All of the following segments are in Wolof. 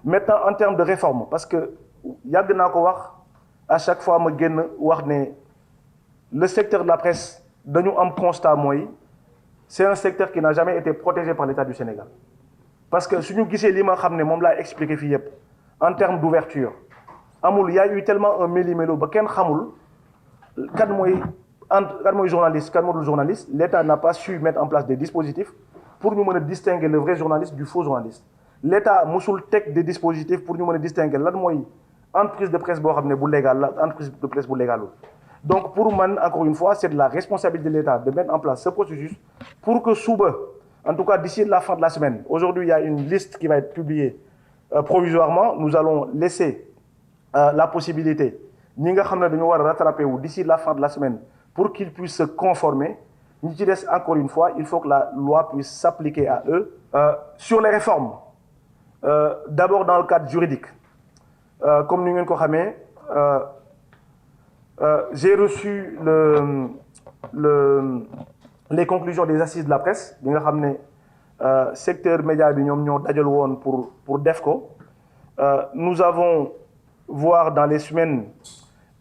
Maintenant en termes de réforme parce que yàgg naa ko wax à chaque fois ma génn wax ne le secteur de la presse dañu am constat mooy c'est un secteur qui n'a jamais été protégé par l'État du Sénégal parce que suñu gisee li ma xam ne moom laa expliqué fii yépp en termes d'ouverture amul y a eu tellement un méli-mélo ba kenn xamul kan mooy journaliste kan moo dul journaliste l'État n'a pas su mettre en place des dispositifs pour ñu mën a distinguer le vrai journaliste du faux journaliste l'État musul teg des dispositifs pour ñu mën a distinguer lan mooy entreprise de presse boo xam ne bu légal la entreprise de presse bu légalul donc pour man encore une fois c'est de la responsabilité de l'État de mettre en place ce processus pour que suba en tout cas d'ici la fin de la semaine aujourd'hui il y a une liste qui va être publiée provisoirement nous allons laisser la possibilité ñi nga xam ne dañu war a rattraper wu d'ici la fin de la semaine pour qu'ils puissent se conformer ñi ci des encore une fois il faut que la loi puisse s'appliquer à eux sur les réformes d'abord dans le cadre juridique comme ni ngeen ko xamee j'ai reçu les conclusions des assises de la presse bi nga xam ne secteur média bi ñoom ñoo dajal woon pour def ko nous allons voir dans les semaines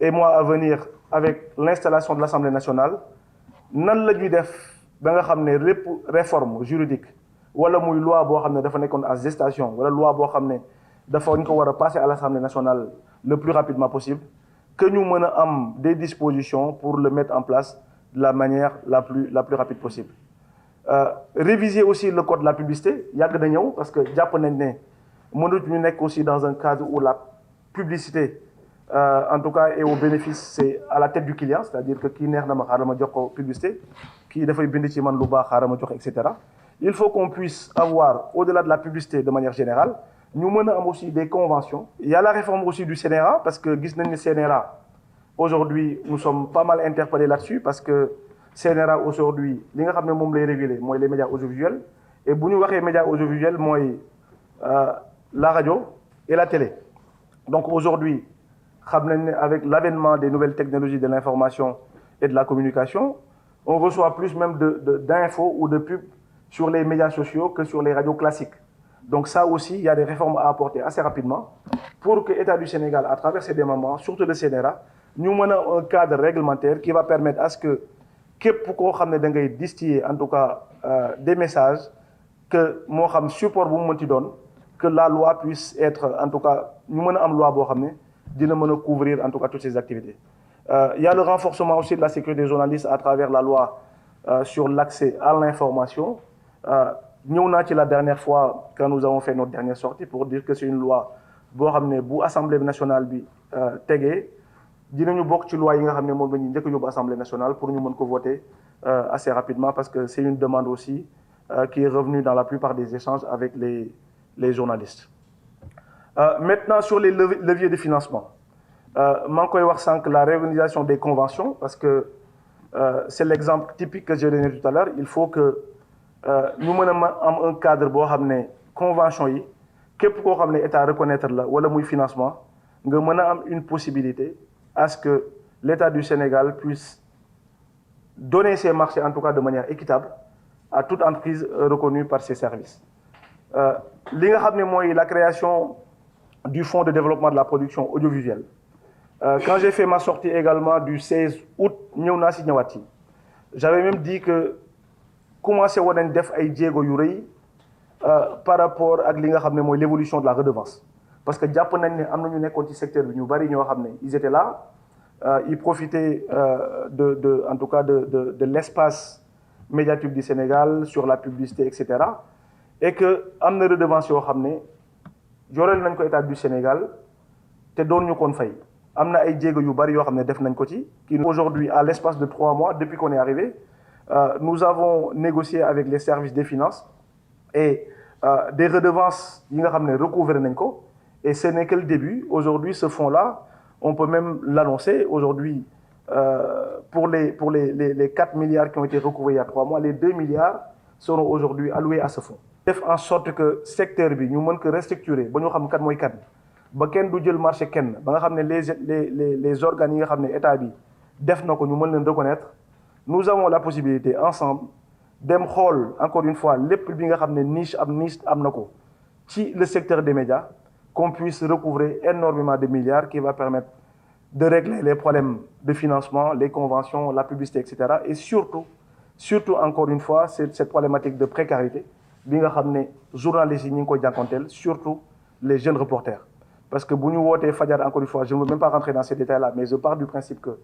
et mois à venir avec l'installation de l'Assemblée nationale nan la ñuy def ba nga xam ne lépp réforme juridique wala muy loi boo xam ne dafa nekkoon en gestation wala loi boo xam ne dafa ñu ko war a passer à l'Assemblée nationale le plus rapidement possible que ñu mën a am des dispositions pour le mettre en place de la manière la plus rapide possible réviser aussi le code de la publicité yàgg na ñëw parce que jàpp nañ ne mënut ñu nekk aussi dans un cadre où la publicité en tout cas et au bénéfice c'est à la tête du client c'est-à-dire que kii neex na ma xaaral ma jox ko publicité kii dafay bind ci man lu baax xaaral ma jox etc. Il faut qu'on puisse avoir au-delà de la publicité de manière générale ñu mën a am aussi des conventions. Il y a la réforme aussi du CNRA parce que gis nañ ne CNRA aujourd'hui nous sommes pas mal interpellés là-dessus parce que CNRA aujourd'hui li nga xam ne moom lay réguler mooy les médias audiovisuels et bu ñu waxee médias audiovisuels mooy la radio et la télé. Donc aujourd'hui xam nañ ne avec l'avènement des nouvelles technologies de l'information et de la communication on reçoit plus même d'infos ou de pubs sur les médias sociaux que sur les radios classiques. Donc ça aussi, il y a des réformes à apporter assez rapidement pour que l'État du Sénégal, à travers ses démembrements, surtout le CNRA, nous menons un cadre réglementaire qui va permettre à ce que képp koo xam ne da ngay distiller en tout cas des messages que moo xam support bu mu mënti doon que la loi puisse être en tout cas ñu mën a am loi boo xam ne dina mën a couvrir en tout cas toutes ces activités. Il y a le renforcement aussi de la sécurité des journalistes à travers la loi sur l'accès à l'information. ñëw naa ci la dernière fois quand nous avons fait notre dernière sortie pour dire que c'est une loi boo xam ne bu assemblée nationale bi tegee dinañu bokk ci loi yi nga xam ne moom la ñuy njëkk a yóbbu assemblée nationale pour ñu mën ko voter assez rapidement parce que c'est une demande aussi qui est revenue dans la plupart des échanges avec les journalistes. Maintenant sur les leviers de financement maa ngi koy wax sànq la réorganisation des conventions parce que c'est l'exemple typique que j'ai donné tout à l'heure il faut que ñu mën a am un cadre boo xam ne convention yi képp koo xam ne état reconnaître la wala muy financement nga mën a am une possibilité à ce que l'État du Sénégal puisse donner ses marchés en tout cas de manière équitable à toute entreprise reconnue par ses services. li nga xam ne mooy la création du fonds de développement de la production audiovisuelle quand j'ai fait ma sortie également du 16 août ñëw naa si ñëwaat yi j'avais même dit que commencé woon nañ def ay jéego yu rëy par rapport ak li nga xam ne mooy l'évolution de la redevance parce que jàpp nañ ne am na ñu nekkoon ci secteur bi ñu bari ñoo xam ne ils étaient là ils profitaient en tout cas de l'espace médiatique du Sénégal sur la publicité etc. et que am na redevance yoo xam ne joreel nañ ko État du Sénégal te doon ñu koon fay am na ay jéego yu bari yoo xam ne def nañ ko ci aujourd'hui à l'espace de 3 mois depuis qu'on est arrivé nous avons négocié avec les services des finances et des redevances yi nga xam ne recouvré nañ ko et ce n'est que le début aujourd'hui ce fonds-là on peut même l'annoncer aujourd'hui pour les 4 milliards qui ont été recouvrés il y a 3 mois les 2 milliards seront aujourd'hui alloués à ce fonds def en sorte que secteur bi ñu mën ko restructurer ba ñu xam kat mooy kat ba kenn du jël marché kenn ba nga xam ne les organes yi nga xam ne état bi def na ko ñu mën leen reconnaître nous avons la possibilité ensemble dem xool encore une fois lépp bi nga xam ne niche am na ko ci le secteur des médias qu'on puisse recouvrer énormément de milliards qui va permettre de régler les problèmes de financement, les conventions, la publicité, etc. Et surtout encore une fois, cette problématique de précarité, bi nga xam ne journalistes yi ñu ngi ko jànkonteel, surtout les jeunes reporters. Parce que bu ñu wootee fajar, encore une fois, je ne veux même pas rentrer dans ces détails-là, mais je pars du principe que